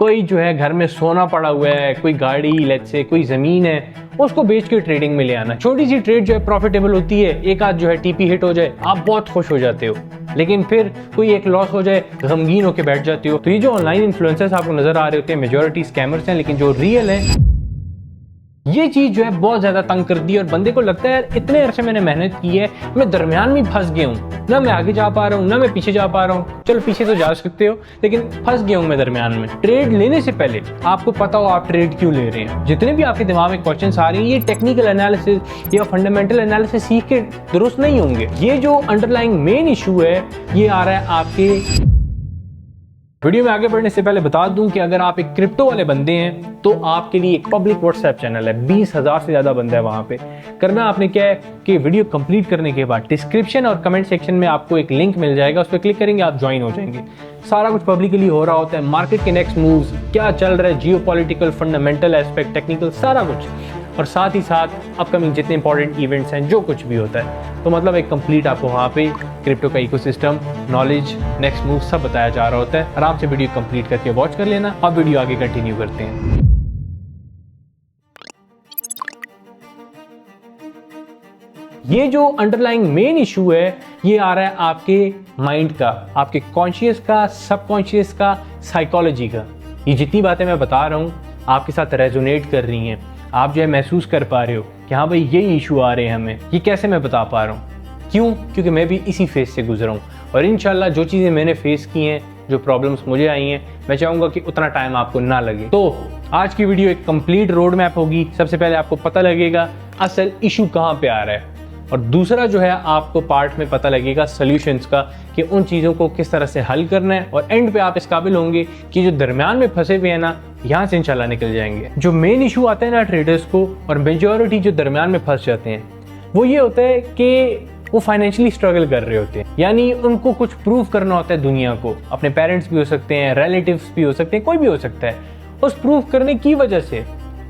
कोई जो है घर में सोना पड़ा हुआ है, कोई गाड़ी, लेट्स से कोई ज़मीन है, उसको बेच के ट्रेडिंग में ले आना। छोटी सी ट्रेड जो है प्रॉफिटेबल होती है, एक आध जो है टीपी हिट हो जाए, आप बहुत खुश हो जाते हो, लेकिन फिर कोई एक लॉस हो जाए, गमगीन होकर बैठ जाते हो। तो ये जो ऑनलाइन इन्फ्लुएंसर्स आपको नजर आ रहे होते हैं, मेजॉरिटी स्कैमर्स हैं, लेकिन जो रियल है ये चीज जो है बहुत ज्यादा तंग कर दी और बंदे को लगता है यार इतने अरसे मैंने मेहनत की है, मैं दरमियान में फंस गया हूँ, ना मैं आगे जा पा रहा हूँ ना मैं पीछे जा पा रहा हूँ। चलो पीछे तो जा सकते हो, लेकिन फंस गया हूँ मैं दरमियान में। ट्रेड लेने से पहले आपको पता हो आप ट्रेड क्यों ले रहे हैं। जितने भी आपके दिमाग में क्वेश्चंस आ रहे हैं, ये टेक्निकल एनालिसिस या फंडामेंटल एनालिसिस सीख के दुरुस्त नहीं होंगे। ये जो अंडरलाइंग मेन इशू है ये आ रहा है आपके। वीडियो में आगे बढ़ने से पहले बता दूं कि अगर आप एक क्रिप्टो वाले बंदे हैं तो आपके लिए एक पब्लिक व्हाट्सएप चैनल है, 20,000 से ज़्यादा बंदा है वहाँ पे। करना आपने क्या है कि वीडियो कंप्लीट करने के बाद डिस्क्रिप्शन और कमेंट सेक्शन में आपको एक लिंक मिल जाएगा, उस पर क्लिक करेंगे आप ज्वाइन हो जाएंगे। सारा कुछ पब्लिकली हो रहा होता है, मार्केट के नेक्स्ट मूव्स क्या चल रहा है, जियोपॉलिटिकल, फंडामेंटल एस्पेक्ट, टेक्निकल, सारा कुछ, और साथ ही साथ अपकमिंग जितने इंपॉर्टेंट इवेंट्स हैं, जो कुछ भी होता है। तो मतलब एक कंप्लीट आपको वहाँ पे क्रिप्टो का इकोसिस्टम, नॉलेज, नेक्स्ट मूव सब बताया जा रहा होता है। आराम से वीडियो कंप्लीट करके वॉच कर लेना। अब वीडियो आगे कंटिन्यू करते हैं। ये जो अंडरलाइंग मेन इशू है ये आ रहा है आपके माइंड का, आपके कॉन्शियस का, सबकॉन्शियस का, साइकोलॉजी का। ये जितनी बातें मैं बता रहा हूँ आपके साथ रेजोनेट कर रही हैं, आप जो है महसूस कर पा रहे हो कि हाँ भाई ये इशू आ रहे हैं हमें। ये कैसे मैं बता पा रहा हूँ, क्यों? क्योंकि मैं भी इसी फेज से गुजरा हूँ और इंशाल्लाह जो चीज़ें मैंने फेस की हैं, जो प्रॉब्लम्स मुझे आई हैं, मैं चाहूँगा कि उतना टाइम आपको ना लगे। तो आज की वीडियो एक कंप्लीट रोड मैप होगी। सबसे पहले आपको पता लगेगा असल इशू कहाँ पे आ रहा है, और दूसरा जो है आपको पार्ट में पता लगेगा सॉल्यूशंस का कि उन चीज़ों को किस तरह से हल करना है, और एंड पे आप इस काबिल होंगे कि जो दरमियान में फंसे हुए हैं ना, यहाँ से इंशाल्लाह निकल जाएंगे। जो मेन इशू आता है ना ट्रेडर्स को, और मेजॉरिटी जो दरमियान में फंस जाते हैं, वो ये होता है कि वो फाइनेंशियली स्ट्रगल कर रहे होते हैं। यानी उनको कुछ प्रूव करना होता है दुनिया को, अपने पेरेंट्स भी हो सकते हैं, रिलेटिव्स भी हो सकते हैं, कोई भी हो सकता है। उस प्रूव करने की वजह से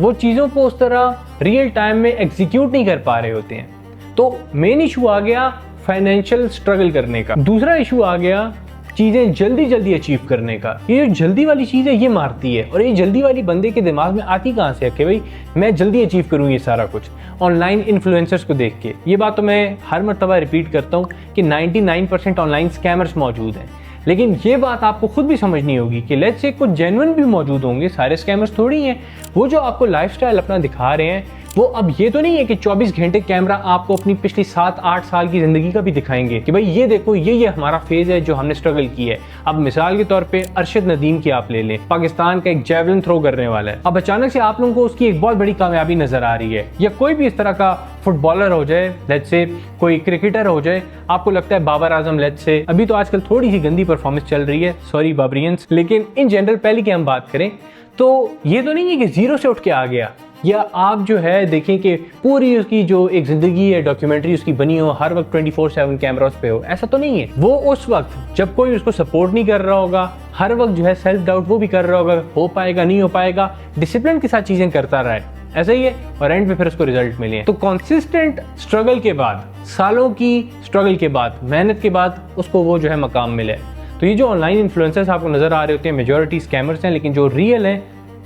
वो चीज़ों को उस तरह रियल टाइम में एग्जीक्यूट नहीं कर पा रहे होते हैं। तो मेन इशू आ गया फाइनेंशियल स्ट्रगल करने का। दूसरा इशू आ गया चीज़ें जल्दी जल्दी अचीव करने का। ये जो जल्दी वाली चीज़ है ये मारती है, और ये जल्दी वाली बंदे के दिमाग में आती कहाँ से है कि भाई मैं जल्दी अचीव करूँ ये सारा कुछ ऑनलाइन इन्फ्लुएंसर्स को देख के। ये बात तो मैं हर मर्तबा रिपीट करता हूँ कि 99% ऑनलाइन स्कैमर्स मौजूद हैं, लेकिन ये बात आपको खुद भी समझनी होगी कि लेट्स से कुछ जेन्युइन भी मौजूद होंगे, सारे स्कैमर्स थोड़ी हैं। वो जो आपको लाइफस्टाइल अपना दिखा रहे हैं, वो अब ये तो नहीं है कि 24 घंटे कैमरा आपको अपनी पिछली 7-8 साल की जिंदगी का भी दिखाएंगे कि भाई ये देखो ये हमारा फेज है जो हमने स्ट्रगल की है। अब मिसाल के तौर पे अरशद नदीम की आप ले लें, पाकिस्तान का एक जेवलिन थ्रो करने वाला है। अब अचानक से आप लोगों को उसकी एक बहुत बड़ी कामयाबी नजर आ रही है, या कोई भी इस तरह का फुटबॉलर हो जाए, लेट्स से कोई क्रिकेटर हो जाए, आपको लगता है बाबर आजम, लेट्स से, अभी तो आजकल थोड़ी सी गंदी परफॉर्मेंस चल रही है, सॉरी बाबरियंस, लेकिन इन जनरल पहले की हम बात करें तो ये तो नहीं है कि जीरो से उठ के आ गया, या आप जो है देखें कि पूरी उसकी जो एक जिंदगी है डॉक्यूमेंट्री उसकी बनी हो, हर वक्त 24/7 कैमरा उस पे हो, ऐसा तो नहीं है। वो उस वक्त जब कोई उसको सपोर्ट नहीं कर रहा होगा, हर वक्त जो है सेल्फ डाउट वो भी कर रहा होगा, हो पाएगा नहीं हो पाएगा, डिसिप्लिन के साथ चीजें करता रहा है, ऐसा ही है, और एंड पे फिर उसको रिजल्ट मिले। तो कंसिस्टेंट स्ट्रगल के बाद, सालों की स्ट्रगल के बाद, मेहनत के बाद उसको वो जो है मकाम मिले। तो ये जो ऑनलाइन इन्फ्लुएंसर्स आपको नजर आ रहे होते हैं, मेजॉरिटी स्कैमर्स हैं, लेकिन जो रियल है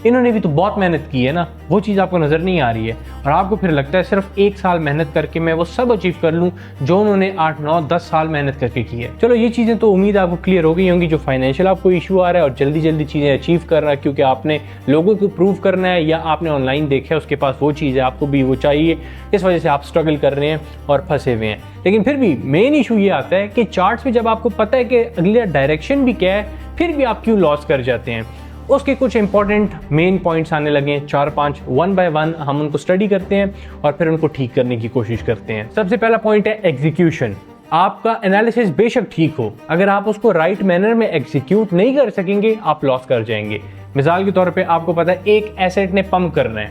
इन्होंने भी तो बहुत मेहनत की है ना, वो चीज़ आपको नज़र नहीं आ रही है, और आपको फिर लगता है सिर्फ 1 साल मेहनत करके मैं वो सब अचीव कर लूँ जो उन्होंने 8, 9, 10 साल मेहनत करके की है। चलो ये चीज़ें तो उम्मीद आपको क्लियर हो गई होंगी। जो फाइनेंशियल आपको इशू आ रहा है और जल्दी जल्दी चीज़ें अचीव कर रहा है क्योंकि आपने लोगों को प्रूव करना है, या आपने ऑनलाइन देखा है उसके पास वो चीज़ है, आपको भी वो चाहिए, इस वजह से आप स्ट्रगल कर रहे हैं और फंसे हुए हैं। लेकिन फिर भी मेन इशू ये आता है कि चार्ट्स में जब आपको पता है कि अगला डायरेक्शन भी क्या है, फिर भी आप क्यों लॉस कर जाते हैं। उसके कुछ इंपॉर्टेंट मेन पॉइंट्स आने लगे हैं, 4-5, 1 बाय 1 हम उनको स्टडी करते हैं और फिर उनको ठीक करने की कोशिश करते हैं। सबसे पहला पॉइंट है एग्जीक्यूशन। आपका एनालिसिस बेशक ठीक हो, अगर आप उसको राइट मैनर में एग्जीक्यूट नहीं कर सकेंगे आप लॉस कर जाएंगे। मिसाल के तौर पे आपको पता है एक एसेट ने पंप करना है,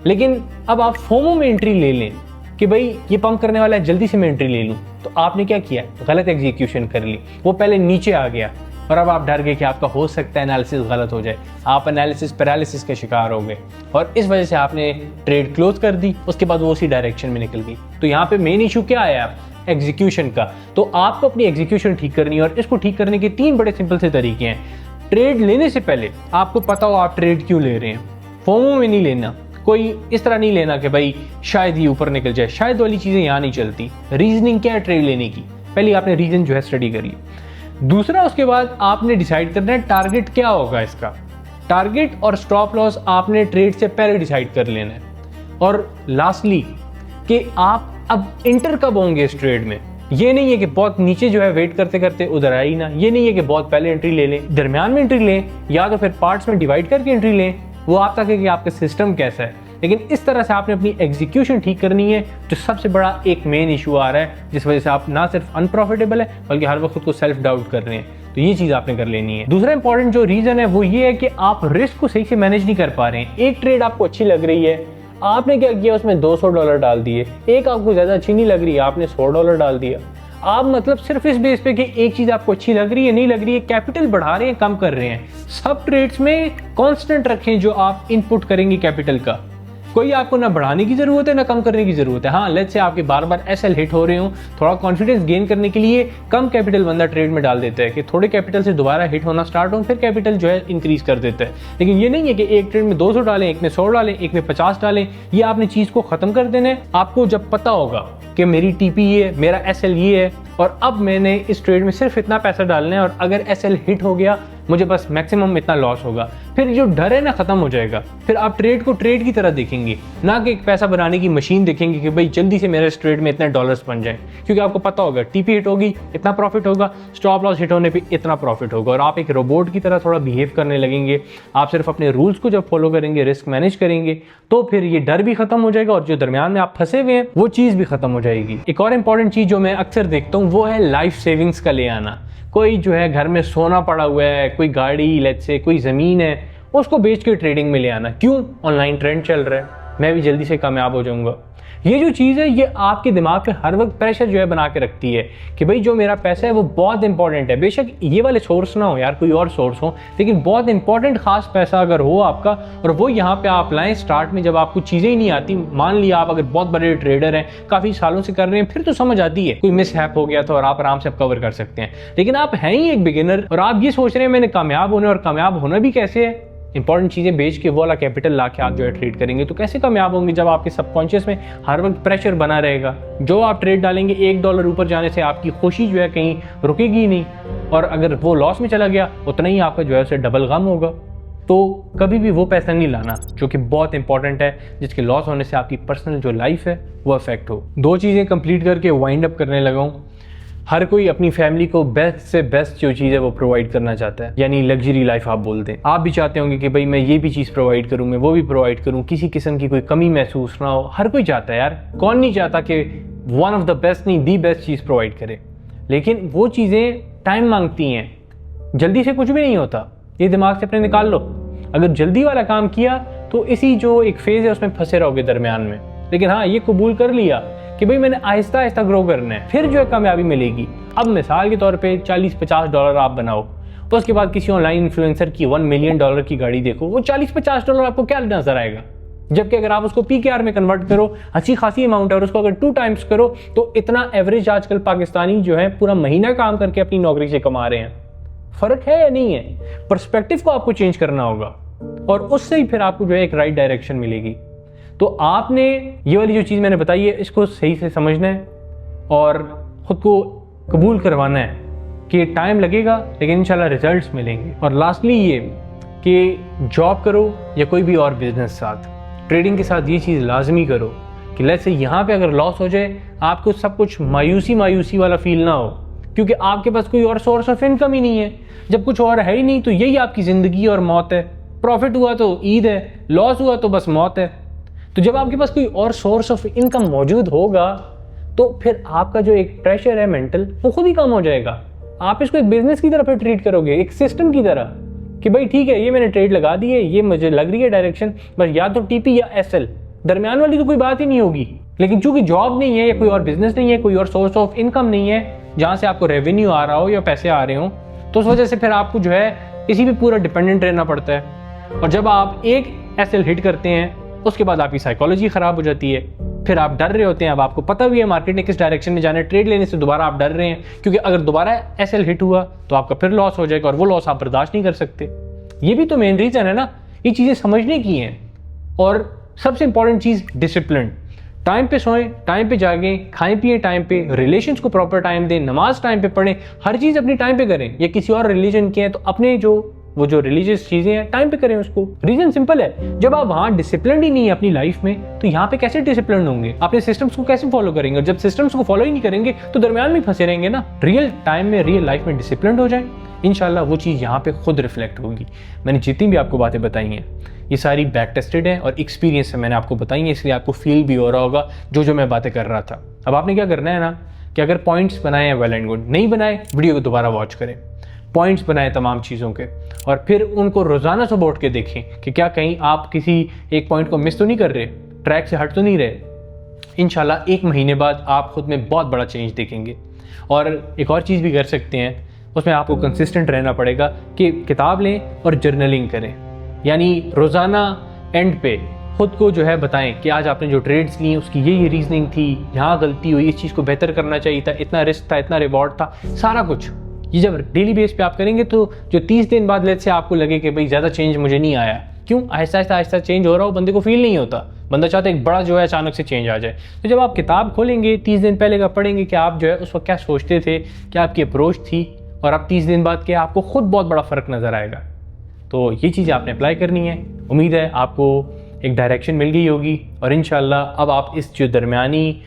लेकिन अब आप फोमो में एंट्री ले लें कि भाई ये पंप करने वाला है, जल्दी से मैं एंट्री ले लूँ, तो आपने क्या किया, गलत एग्जीक्यूशन कर ली, वो पहले नीचे आ गया और अब आप डर गए कि आपका हो सकता है एनालिसिस गलत हो जाए, आप एनालिसिस पैरालिसिस के शिकार हो गए और इस वजह से आपने ट्रेड क्लोज कर दी, उसके बाद वो उसी डायरेक्शन में निकल गई। तो यहाँ पे मेन इशू क्या है, एग्जीक्यूशन का। तो आपको अपनी एग्जीक्यूशन ठीक करनी है और इसको ठीक करने के 3 बड़े सिंपल से तरीके हैं। ट्रेड लेने से पहले आपको पता हो आप ट्रेड क्यों ले रहे हैं। फोमो में नहीं लेना, कोई इस तरह नहीं लेना कि भाई शायद ये ऊपर निकल जाए, शायद वाली चीज़ें यहाँ नहीं चलती। रीजनिंग क्या है ट्रेड लेने की, पहले आपने रीजन जो है स्टडी करिए। दूसरा, उसके बाद आपने डिसाइड करना है टारगेट क्या होगा इसका। टारगेट और स्टॉप लॉस आपने ट्रेड से पहले डिसाइड कर लेना है। और लास्टली कि आप अब इंटर कब होंगे इस ट्रेड में। ये नहीं है कि बहुत नीचे जो है वेट करते करते उधर आए ही ना, ये नहीं है कि बहुत पहले एंट्री ले लें, दरमियान में एंट्री लें, या तो फिर पार्ट्स में डिवाइड करके एंट्री लें। वो आप तक है कि आपका सिस्टम कैसा है, लेकिन इस तरह से आपने अपनी एग्जीक्यूशन ठीक करनी है। जो सबसे बड़ा एक मेन इशू आ रहा है जिस वजह से आप ना सिर्फ अनप्रॉफिटेबल है बल्कि हर वक्त खुद को सेल्फ डाउट कर रहे हैं, तो ये चीज़ आपने कर लेनी है। दूसरा इंपॉर्टेंट जो रीज़न है वो ये है कि आप रिस्क को सही से मैनेज नहीं कर पा रहे हैं। एक ट्रेड आपको अच्छी लग रही है, आपने क्या किया उसमें $200 डाल दिए। एक आपको ज़्यादा अच्छी नहीं लग रही है, आपने $100 डाल दिया। आप मतलब सिर्फ इस बेस पे कि एक चीज़ आपको अच्छी लग रही है, नहीं लग रही है, कैपिटल बढ़ा रहे हैं कम कर रहे हैं। सब ट्रेड्स में कांस्टेंट रखें जो आप इनपुट करेंगे कैपिटल का। कोई आपको ना बढ़ाने की ज़रूरत है ना कम करने की ज़रूरत है। हाँ, लेट्स से आपके बार बार एसएल हिट हो रहे हो, थोड़ा कॉन्फिडेंस गेन करने के लिए कम कैपिटल बंदा ट्रेड में डाल देता है कि थोड़े कैपिटल से दोबारा हिट होना स्टार्ट हो, फिर कैपिटल जो है इंक्रीज कर देता है। लेकिन ये नहीं है कि एक ट्रेड में 200 डालें, एक में 100 डालें, एक में 50 डालें। ये आपने चीज़ को ख़त्म कर देना है। आपको जब पता होगा कि मेरी टीपी ये है, मेरा एसएल ये है और अब मैंने इस ट्रेड में सिर्फ इतना पैसा डालना है और अगर एसएल हिट हो गया मुझे बस मैक्सिमम इतना लॉस होगा, फिर जो डर है ना ख़त्म हो जाएगा। फिर आप ट्रेड को ट्रेड की तरह देखेंगे, ना कि एक पैसा बनाने की मशीन देखेंगे कि भाई जल्दी से मेरे इस ट्रेड में इतने डॉलर्स बन जाए। क्योंकि आपको पता होगा टीपी हिट होगी इतना प्रॉफिट होगा, स्टॉप लॉस हिट होने पे इतना प्रॉफिट होगा और आप एक रोबोट की तरह थोड़ा बिहेव करने लगेंगे। आप सिर्फ अपने रूल्स को जब फॉलो करेंगे, रिस्क मैनेज करेंगे, तो फिर ये डर भी खत्म हो जाएगा और जो दरमियान में आप फंसे हुए हैं वो चीज़ भी खत्म हो जाएगी। एक और इंपॉर्टेंट चीज़ जो मैं अक्सर देखता हूँ वो है लाइफ सेविंग्स का ले आना। कोई जो है घर में सोना पड़ा हुआ है, कोई गाड़ी, लेट्स से कोई ज़मीन है, उसको बेच के ट्रेडिंग में ले आना। क्यों? ऑनलाइन ट्रेंड चल रहा है, मैं भी जल्दी से कामयाब हो जाऊंगा। ये जो चीज़ है ये आपके दिमाग पे हर वक्त प्रेशर जो है बना के रखती है कि भाई जो मेरा पैसा है वो बहुत इंपॉर्टेंट है। बेशक ये वाले सोर्स ना हो यार, कोई और सोर्स हो, लेकिन बहुत इंपॉर्टेंट खास पैसा अगर हो आपका और वो यहाँ पे आप लाएं स्टार्ट में जब आपको चीज़ें ही नहीं आती। मान लिया आप अगर बहुत बड़े ट्रेडर हैं, काफ़ी सालों से कर रहे हैं, फिर तो समझ आती है, कोई मिस हैप हो गया तो और आप आराम से कवर कर सकते हैं। लेकिन आप हैं ही एक बिगिनर और आप ये सोच रहे हैं मैंने कामयाब होना, और कामयाब होना भी कैसे है? इंपॉर्टेंट चीज़ें बेच के वो वाला कैपिटल ला के आप जो है ट्रेड करेंगे तो कैसे कामयाब होंगे जब आपके सबकॉन्शियस में हर वक्त प्रेशर बना रहेगा। जो आप ट्रेड डालेंगे $1 ऊपर जाने से आपकी खुशी जो है कहीं रुकेगी ही नहीं, और अगर वो लॉस में चला गया उतना ही आपका जो है उसे डबल गम होगा। तो कभी भी वो पैसा नहीं लाना जो कि बहुत इंपॉर्टेंट है, जिसके लॉस होने से आपकी पर्सनल जो लाइफ है वो अफेक्ट हो। 2 चीज़ें कंप्लीट करके वाइंड अप करने लगा हूँ। हर कोई अपनी फैमिली को बेस्ट से बेस्ट जो चीज़ है वो प्रोवाइड करना चाहता है, यानी लग्जरी लाइफ आप बोलते हैं। आप भी चाहते होंगे कि भाई मैं ये भी चीज़ प्रोवाइड करूँ, मैं वो भी प्रोवाइड करूँ, किसी किस्म की कोई कमी महसूस ना हो। हर कोई चाहता है यार, कौन नहीं चाहता कि वन ऑफ द बेस्ट नहीं दी बेस्ट चीज़ प्रोवाइड करे। लेकिन वो चीज़ें टाइम मांगती हैं, जल्दी से कुछ भी नहीं होता। ये दिमाग से अपने निकाल लो। अगर जल्दी वाला काम किया तो इसी जो एक फेज़ है उसमें फंसे रहोगे दरमियान में। लेकिन हाँ, ये कबूल कर लिया कि भाई मैंने आहिस्ता आहिस्ता ग्रो करना है, फिर जो है कामयाबी मिलेगी। अब मिसाल के तौर पे $40-50 आप बनाओ, तो उसके बाद किसी ऑनलाइन इन्फ्लुएंसर की $1 मिलियन की गाड़ी देखो, वो $40-50 आपको क्या नजर आएगा। जबकि अगर आप उसको PKR में कन्वर्ट करो, अच्छी खासी अमाउंट है, और उसको अगर 2 टाइम्स करो तो इतना एवरेज आजकल पाकिस्तानी जो है पूरा महीना काम करके अपनी नौकरी से कमा रहे हैं। फ़र्क है या नहीं है? पर्सपेक्टिव को आपको चेंज करना होगा और उससे ही फिर आपको जो है एक राइट डायरेक्शन मिलेगी। तो आपने ये वाली जो चीज़ मैंने बताई है इसको सही से समझना है और ख़ुद को कबूल करवाना है कि टाइम लगेगा लेकिन इंशाल्लाह रिजल्ट्स मिलेंगे। और लास्टली ये कि जॉब करो या कोई भी और बिजनेस साथ, ट्रेडिंग के साथ ये चीज़ लाजमी करो कि लेट्स से यहाँ पे अगर लॉस हो जाए आपको सब कुछ मायूसी वाला फील ना हो, क्योंकि आपके पास कोई और सोर्स ऑफ इनकम ही नहीं है। जब कुछ और है ही नहीं तो यही आपकी ज़िंदगी और मौत है। प्रॉफिट हुआ तो ईद है, लॉस हुआ तो बस मौत है। तो जब आपके पास कोई और सोर्स ऑफ इनकम मौजूद होगा तो फिर आपका जो एक प्रेशर है मेंटल वो खुद ही कम हो जाएगा। आप इसको एक बिजनेस की तरह फिर ट्रीट करोगे, एक सिस्टम की तरह कि भाई ठीक है ये मैंने ट्रेड लगा दी है, ये मुझे लग रही है डायरेक्शन, बस या तो टीपी या एसएल, दरमियान वाली तो कोई बात ही नहीं होगी। लेकिन चूंकि जॉब नहीं है या कोई और बिजनेस नहीं है, कोई और सोर्स ऑफ इनकम नहीं है जहाँ से आपको रेवेन्यू आ रहा हो या पैसे आ रहे हो, तो उस वजह से फिर आपको जो है इसी पे पूरा डिपेंडेंट रहना पड़ता है। और जब आप एक एसएल हिट करते हैं उसके बाद आपकी साइकोलॉजी ख़राब हो जाती है, फिर आप डर रहे होते हैं। अब आपको पता भी है मार्केट ने किस डायरेक्शन में जाना है, ट्रेड लेने से दोबारा आप डर रहे हैं, क्योंकि अगर दोबारा एसएल हिट हुआ तो आपका फिर लॉस हो जाएगा और वो लॉस आप बर्दाश्त नहीं कर सकते। ये भी तो मेन रीज़न है ना, ये चीज़ें समझने की हैं। और सबसे इंपॉर्टेंट चीज़ डिसिप्लिन, टाइम पे सोएं, टाइम पे जागें, खाएं पिएं टाइम पे, रिलेशंस को प्रॉपर टाइम दें, नमाज टाइम पे पढ़ें, हर चीज़ अपनी टाइम पे करें। या किसी और रिलीजन के हैं तो अपने वो जो रिलीजियस चीज़ें हैं टाइम पे करें उसको। रीज़न सिंपल है, जब आप वहाँ डिसिप्लिन ही नहीं है अपनी लाइफ में तो यहाँ पे कैसे डिसिप्लिन होंगे, अपने सिस्टम्स को कैसे फॉलो करेंगे? और जब सिस्टम्स को फॉलो ही नहीं करेंगे तो दरमियान में फंसे रहेंगे ना। रियल टाइम में, रियल लाइफ में डिसिप्लिन हो जाए, इंशाल्लाह वो चीज़ यहाँ पे खुद रिफ्लेक्ट होगी। मैंने जितनी भी आपको बातें बताई हैं ये सारी बैक टेस्टेड है और एक्सपीरियंस से मैंने आपको बताई है, इसलिए आपको फील भी हो रहा होगा जो मैं बातें कर रहा था। अब आपने क्या करना है ना कि अगर पॉइंट्स बनाए हैं वेल एंड गुड, नहीं बनाए वीडियो को दोबारा वॉच करें, पॉइंट्स बनाए तमाम चीज़ों के और फिर उनको रोज़ाना सुबह उठ के देखें कि क्या कहीं आप किसी एक पॉइंट को मिस तो नहीं कर रहे, ट्रैक से हट तो नहीं रहे। इंशाल्लाह 1 महीने बाद आप खुद में बहुत बड़ा चेंज देखेंगे। और एक और चीज़ भी कर सकते हैं, उसमें आपको कंसिस्टेंट रहना पड़ेगा कि किताब लें और जर्नलिंग करें, यानी रोज़ाना एंड पे खुद को बताएं कि आज आपने जो ट्रेड्स ली उसकी ये रीजनिंग थी, यहाँ गलती हुई, इस चीज़ को बेहतर करना चाहिए था, इतना रिस्क था, इतना रिवॉर्ड था, सारा कुछ। ये जब डेली बेस पे आप करेंगे तो जो 30 दिन बाद लेट से आपको लगे कि भाई ज़्यादा चेंज मुझे नहीं आया, क्यों? आहिस्ता आहिस्ता चेंज हो रहा हो, बंदे को फील नहीं होता, बंदा चाहता है एक बड़ा अचानक से चेंज आ जाए। तो जब आप किताब खोलेंगे 30 दिन पहले का पढ़ेंगे कि आप उस वक्त क्या सोचते थे, क्या आपकी अप्रोच थी, और अब 30 दिन बाद क्या आपको खुद बहुत बड़ा फ़र्क नज़र आएगा। तो ये चीज़ें आपने अप्लाई करनी है। उम्मीद है आपको एक डायरेक्शन मिल गई होगी और इंशाल्लाह अब आप इस जो दरमियानी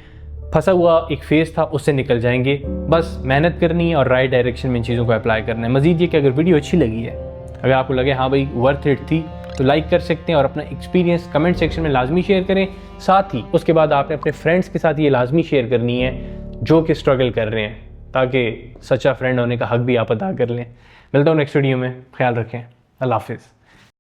फंसा हुआ एक फेज़ था उससे निकल जाएंगे। बस मेहनत करनी है और राइट डायरेक्शन में इन चीज़ों को अप्लाई करना है। मज़ीद ये कि अगर वीडियो अच्छी लगी है, अगर आपको लगे हाँ भाई वर्थ इट थी, तो लाइक कर सकते हैं और अपना एक्सपीरियंस कमेंट सेक्शन में लाजमी शेयर करें। साथ ही उसके बाद आपने अपने फ्रेंड्स के साथ ये लाजमी शेयर करनी है जो कि स्ट्रगल कर रहे हैं, ताकि सच्चा फ्रेंड होने का हक भी आप अदा कर लें। मिलता हूँ नेक्स्ट वीडियो में, ख्याल रखें, अल्लाह हाफिज़।